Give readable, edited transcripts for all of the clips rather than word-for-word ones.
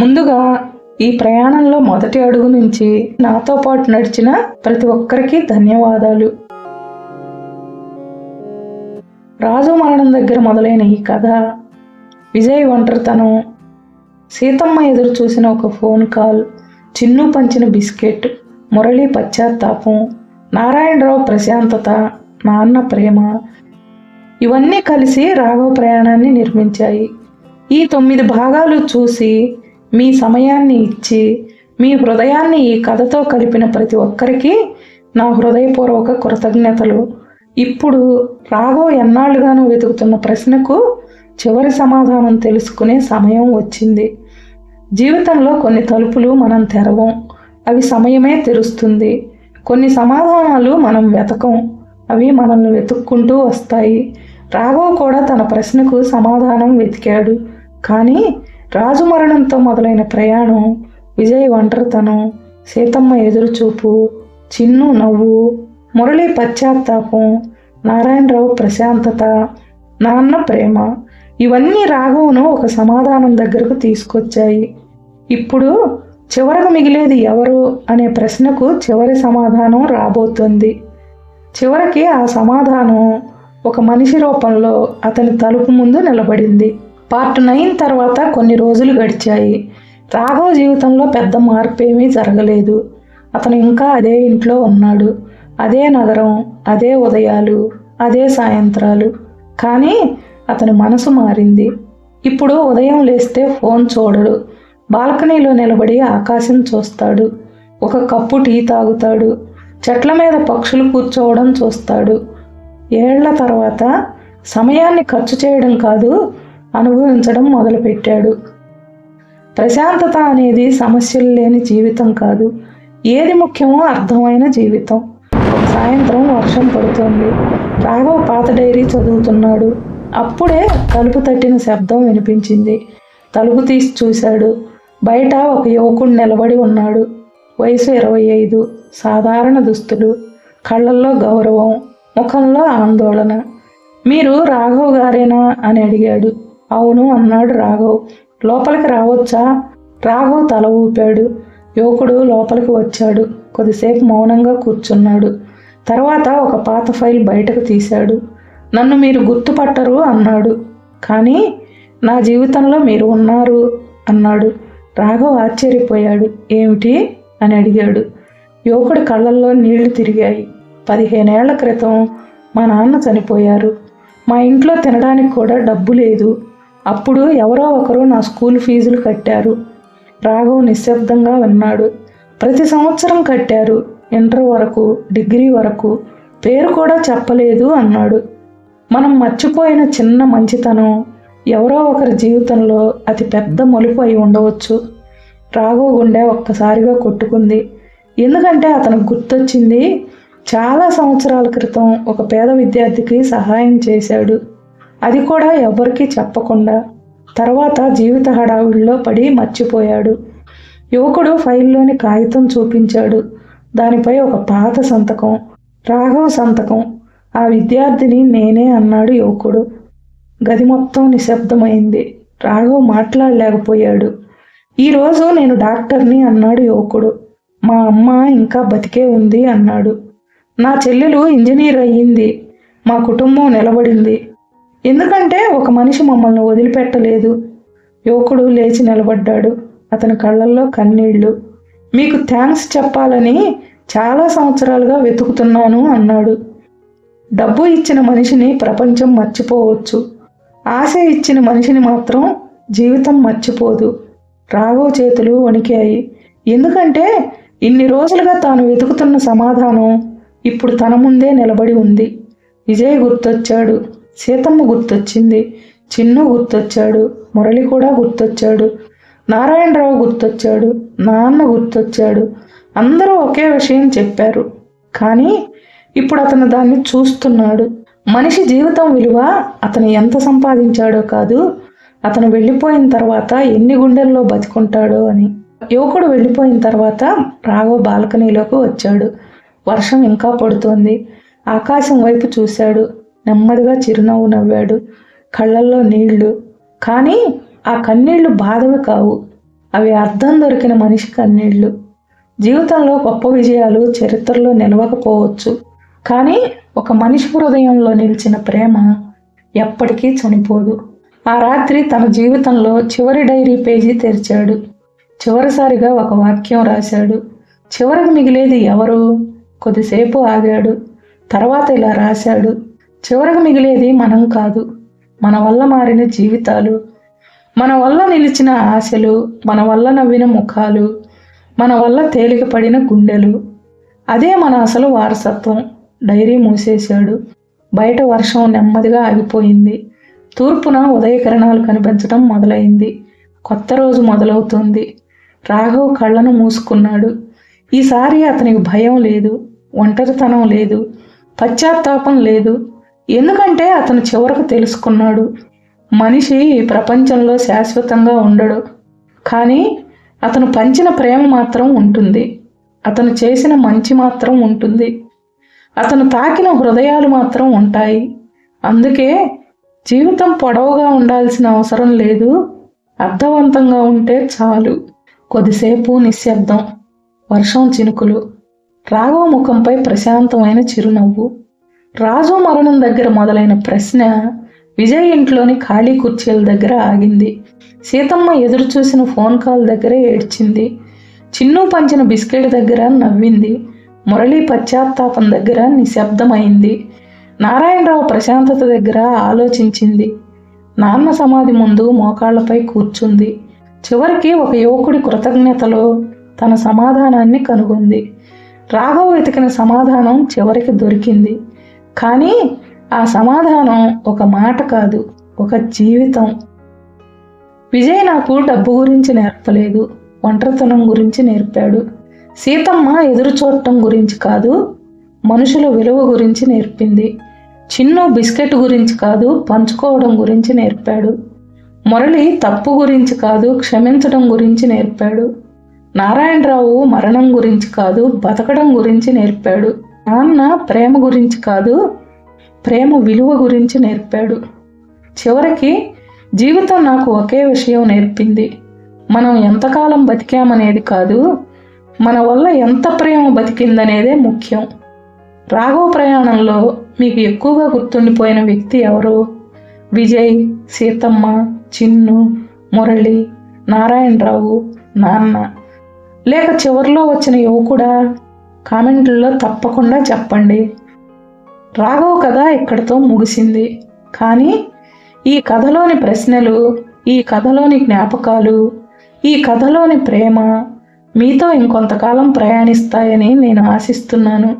ముందుగా ఈ ప్రయాణంలో మొదటి అడుగు నుంచి నాతో పాటు నడిచిన ప్రతి ఒక్కరికి ధన్యవాదాలు. రాజు మరణం దగ్గర మొదలైన ఈ కథ, విజయ్ ఒంటరితనం, సీతమ్మ ఎదురు చూసిన ఒక ఫోన్ కాల్, చిన్ను పంచిన బిస్కెట్, మురళి పశ్చాత్తాపం, నారాయణరావు ప్రశాంతత, నాన్న ప్రేమ, ఇవన్నీ కలిసి రాఘవ ప్రయాణాన్ని నిర్మించాయి. ఈ 9 భాగాలు చూసి మీ సమయాన్ని ఇచ్చి మీ హృదయాన్ని ఈ కథతో కలిపిన ప్రతి ఒక్కరికి నా హృదయపూర్వక కృతజ్ఞతలు. ఇప్పుడు రాఘవ్ ఎన్నాళ్ళుగానో వెతుకుతున్న ప్రశ్నకు చివరి సమాధానం తెలుసుకునే సమయం వచ్చింది. జీవితంలో కొన్ని తలుపులు మనం తెరవం, అవి సమయమే తెరుస్తుంది. కొన్ని సమాధానాలు మనం వెతకం, అవి మనల్ని వెతుక్కుంటూ వస్తాయి. రాఘవ్ కూడా తన ప్రశ్నకు సమాధానం వెతికాడు. కానీ రాజు మరణంతో మొదలైన ప్రయాణం, విజయ్ ఒంటరితనం, సీతమ్మ ఎదురుచూపు, చిన్ను నవ్వు, మురళి పశ్చాత్తాపం, నారాయణరావు ప్రశాంతత, నాన్న ప్రేమ, ఇవన్నీ రాఘవ్ను ఒక సమాధానం దగ్గరకు తీసుకొచ్చాయి. ఇప్పుడు చివరకు మిగిలేది ఎవరు అనే ప్రశ్నకు చివరి సమాధానం రాబోతుంది. చివరికి ఆ సమాధానం ఒక మనిషి రూపంలో అతని తలుపు ముందు నిలబడింది. పార్ట్ 9 తర్వాత కొన్ని రోజులు గడిచాయి. రాఘవ్ జీవితంలో పెద్ద మార్పు ఏమీ జరగలేదు. అతను ఇంకా అదే ఇంట్లో ఉన్నాడు, అదే నగరం, అదే ఉదయాలు, అదే సాయంత్రాలు. కానీ అతని మనసు మారింది. ఇప్పుడు ఉదయం లేస్తే ఫోన్ చూడడు, బాల్కనీలో నిలబడి ఆకాశం చూస్తాడు, ఒక కప్పు టీ తాగుతాడు, చెట్ల మీద పక్షులు కూర్చోవడం చూస్తాడు. ఏళ్ల తర్వాత సమయాన్ని ఖర్చు చేయడం కాదు, అనుభవించడం మొదలుపెట్టాడు. ప్రశాంతత అనేది సమస్యలు లేని జీవితం కాదు, ఏది ముఖ్యమో అర్థమైన జీవితం. ఒక సాయంత్రం వర్షం పడుతోంది. రాఘవ్ పాత డైరీ చదువుతున్నాడు. అప్పుడే తలుపు తట్టిన శబ్దం వినిపించింది. తలుపు తీసి చూశాడు. బయట ఒక యువకుడు నిలబడి ఉన్నాడు. వయసు 25, సాధారణ దుస్తులు, కళ్ళల్లో గౌరవం, ముఖంలో ఆందోళన. మీరు రాఘవ్ గారేనా అని అడిగాడు. అవును అన్నాడు రాఘవ్. లోపలికి రావచ్చా? రాఘవ్ తల ఊపాడు. యువకుడు లోపలికి వచ్చాడు. కొద్దిసేపు మౌనంగా కూర్చున్నాడు. తర్వాత ఒక పాత ఫైల్ బయటకు తీశాడు. నన్ను మీరు గుర్తుపట్టరు అన్నాడు. కానీ నా జీవితంలో మీరు ఉన్నారు అన్నాడు. రాఘవ్ ఆశ్చర్యపోయాడు. ఏమిటి అని అడిగాడు. యువకుడి కళ్ళల్లో నీళ్లు తిరిగాయి. 15 ఏళ్ల క్రితం మా నాన్న చనిపోయారు. మా ఇంట్లో తినడానికి కూడా డబ్బు లేదు. అప్పుడు ఎవరో ఒకరు నా స్కూల్ ఫీజులు కట్టారు. రాఘవ్ నిశ్శబ్దంగా విన్నాడు. ప్రతి సంవత్సరం కట్టారు, ఇంటర్ వరకు, డిగ్రీ వరకు, పేరు కూడా చెప్పలేదు అన్నాడు. మనం మర్చిపోయిన చిన్న మంచితనం ఎవరో ఒకరి జీవితంలో అతి పెద్ద మలుపు అయి ఉండవచ్చు. రాఘవ్ గుండె ఒక్కసారిగా కొట్టుకుంది. ఎందుకంటే అతనికి గుర్తొచ్చింది, చాలా సంవత్సరాల క్రితం ఒక పేద విద్యార్థికి సహాయం చేశాడు. అది కూడా ఎవరికీ చెప్పకుండా. తర్వాత జీవిత హడావుడిలో పడి మర్చిపోయాడు. యువకుడు ఫైల్లోని కాగితం చూపించాడు. దానిపై ఒక పాత సంతకం, రాఘవ్ సంతకం. ఆ విద్యార్థిని నేనే అన్నాడు యువకుడు. గది మొత్తం నిశ్శబ్దమైంది. రాఘవ్ మాట్లాడలేకపోయాడు. ఈరోజు నేను డాక్టర్ని అన్నాడు యువకుడు. మా అమ్మ ఇంకా బతికే ఉంది అన్నాడు. నా చెల్లెలు ఇంజనీర్ అయ్యింది. మా కుటుంబం నిలబడింది. ఎందుకంటే ఒక మనిషి మమ్మల్ని వదిలిపెట్టలేదు. యువకుడు లేచి నిలబడ్డాడు. అతని కళ్ళల్లో కన్నీళ్లు. మీకు థ్యాంక్స్ చెప్పాలని చాలా సంవత్సరాలుగా వెతుకుతున్నాను అన్నాడు. డబ్బు ఇచ్చిన మనిషిని ప్రపంచం మర్చిపోవచ్చు, ఆశ ఇచ్చిన మనిషిని మాత్రం జీవితం మర్చిపోదు. రాఘవ్ చేతులు వణికాయి. ఎందుకంటే ఇన్ని రోజులుగా తాను వెతుకుతున్న సమాధానం ఇప్పుడు తన ముందే నిలబడి ఉంది. విజయ్ గుర్తొచ్చాడు, సీతమ్మ గుర్తొచ్చింది, చిన్ను గుర్తొచ్చాడు, మురళి కూడా గుర్తొచ్చాడు, నారాయణరావు గుర్తొచ్చాడు, నాన్న గుర్తొచ్చాడు. అందరూ ఒకే విషయం చెప్పారు. కానీ ఇప్పుడు అతను దాన్ని చూస్తున్నాడు. మనిషి జీవితం విలువ అతను ఎంత సంపాదించాడో కాదు, అతను వెళ్ళిపోయిన తర్వాత ఎన్ని గుండెల్లో బతికుంటాడో అని. యువకుడు వెళ్ళిపోయిన తర్వాత రాఘవ్ బాల్కనీలోకి వచ్చాడు. వర్షం ఇంకా పడుతోంది. ఆకాశం వైపు చూశాడు. నెమ్మదిగా చిరునవ్వు నవ్వాడు. కళ్ళల్లో నీళ్లు. కానీ ఆ కన్నీళ్లు బాధవి కావు, అవి అర్థం దొరికిన మనిషి కన్నీళ్ళు. జీవితంలో గొప్ప విజయాలు చరిత్రలో నిలవకపోవచ్చు, కానీ ఒక మనిషి హృదయంలో నిలిచిన ప్రేమ ఎప్పటికీ చనిపోదు. ఆ రాత్రి తన జీవితంలో చివరి డైరీ పేజీ తెరిచాడు. చివరిసారిగా ఒక వాక్యం రాశాడు. చివరికి మిగిలేది ఎవరు? కొద్దిసేపు ఆగాడు. తర్వాత ఇలా రాశాడు: చివరికి మిగిలేది మనం కాదు, మన వల్ల మారిన జీవితాలు, మన వల్ల నిలిచిన ఆశలు, మన వల్ల నవ్విన ముఖాలు, మన వల్ల తేలికపడిన గుండెలు. అదే మన అసలు వారసత్వం. డైరీ మూసేశాడు. బయట వర్షం నెమ్మదిగా ఆగిపోయింది. తూర్పున ఉదయకిరణాలు కనిపించడం మొదలైంది. కొత్త రోజు మొదలవుతుంది. రాఘవ్ కళ్ళను మూసుకున్నాడు. ఈసారి అతనికి భయం లేదు, ఒంటరితనం లేదు, పశ్చాత్తాపం లేదు. ఎందుకంటే అతను చివరకు తెలుసుకున్నాడు, మనిషి ఈ ప్రపంచంలో శాశ్వతంగా ఉండడు, కానీ అతను పంచిన ప్రేమ మాత్రం ఉంటుంది, అతను చేసిన మంచి మాత్రం ఉంటుంది, అతను తాకిన హృదయాలు మాత్రం ఉంటాయి. అందుకే జీవితం పొడవుగా ఉండాల్సిన అవసరం లేదు, అర్థవంతంగా ఉంటే చాలు. కొద్దిసేపు నిశ్శబ్దం. వర్షం చినుకులు. రాఘవ్ ముఖంపై ప్రశాంతమైన చిరునవ్వు. రాజు మరణం దగ్గర మొదలైన ప్రశ్న విజయ్ ఇంట్లోని ఖాళీ కుర్చీల దగ్గర ఆగింది. సీతమ్మ ఎదురు చూసిన ఫోన్ కాల్ దగ్గర ఏడ్చింది. చిన్ను పంచిన బిస్కెట్ దగ్గర నవ్వింది. మురళి పశ్చాత్తాపం దగ్గర నిశ్శబ్దమైంది. నారాయణరావు ప్రశాంతత దగ్గర ఆలోచించింది. నాన్న సమాధి ముందు మోకాళ్లపై కూర్చుంది. చివరికి ఒక యువకుడి కృతజ్ఞతలో తన సమాధానాన్ని కనుగొంది. రాఘవ్ వెతికిన సమాధానం చివరికి దొరికింది. కానీ ఆ సమాధానం ఒక మాట కాదు, ఒక జీవితం. విజయ్ నాకు డబ్బు గురించి నేర్పలేదు, ఒంటరితనం గురించి నేర్పాడు. సీతమ్మ ఎదురు చూడటం గురించి కాదు, మనుషుల విలువ గురించి నేర్పింది. చిన్ను బిస్కెట్ గురించి కాదు, పంచుకోవడం గురించి నేర్పాడు. మురళి తప్పు గురించి కాదు, క్షమించడం గురించి నేర్పాడు. నారాయణరావు మరణం గురించి కాదు, బతకడం గురించి నేర్పాడు. నాన్న ప్రేమ గురించి కాదు, ప్రేమ విలువ గురించి నేర్పాడు. చివరికి జీవితం నాకు ఒకే విషయం నేర్పింది: మనం ఎంతకాలం బతికామనేది కాదు, మన వల్ల ఎంత ప్రేమ బతికిందనేదే ముఖ్యం. రాఘవ్ ప్రయాణంలో మీకు ఎక్కువగా గుర్తుండిపోయిన వ్యక్తి ఎవరు? విజయ్, సీతమ్మ, చిన్ను, మురళి, నారాయణరావు, నాన్న, లేక చివరిలో వచ్చిన యువకుడా? కామెంట్లలో తప్పకుండా చెప్పండి. రాఘవ్ కథ ఇక్కడితో ముగిసింది. కానీ ఈ కథలోని ప్రశ్నలు, ఈ కథలోని జ్ఞాపకాలు, ఈ కథలోని ప్రేమ మీతో ఇంకొంతకాలం ప్రయాణిస్తాయని నేను ఆశిస్తున్నాను.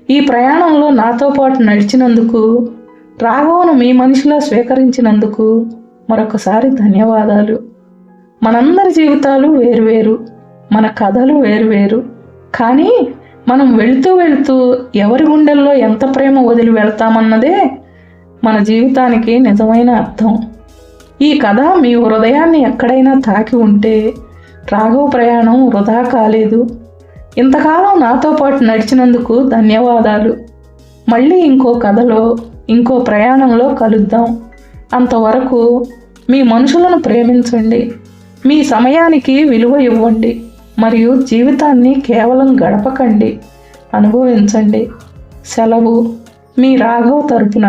ఈ ప్రయాణంలో నాతో పాటు నడిచినందుకు, రాఘవను మీ మనిషిలా స్వీకరించినందుకు మరొకసారి ధన్యవాదాలు. మనందరి జీవితాలు వేరువేరు, మన కథలు వేరువేరు, కానీ మనం వెళుతూ వెళుతూ ఎవరి గుండెల్లో ఎంత ప్రేమ వదిలి వెళ్తామన్నదే మన జీవితానికి నిజమైన అర్థం. ఈ కథ మీ హృదయాన్ని ఎక్కడైనా తాకి ఉంటే రాఘవ్ ప్రయాణం వృధా కాలేదు. ఇంతకాలం నాతో పాటు నడిచినందుకు ధన్యవాదాలు. మళ్ళీ ఇంకో కథలో, ఇంకో ప్రయాణంలో కలుద్దాం. అంతవరకు మీ మనుషులను ప్రేమించండి, మీ సమయానికి విలువ ఇవ్వండి, మరియు జీవితాన్ని కేవలం గడపకండి, అనుభవించండి. సెలవు, మీ రాఘవ్ తరపున.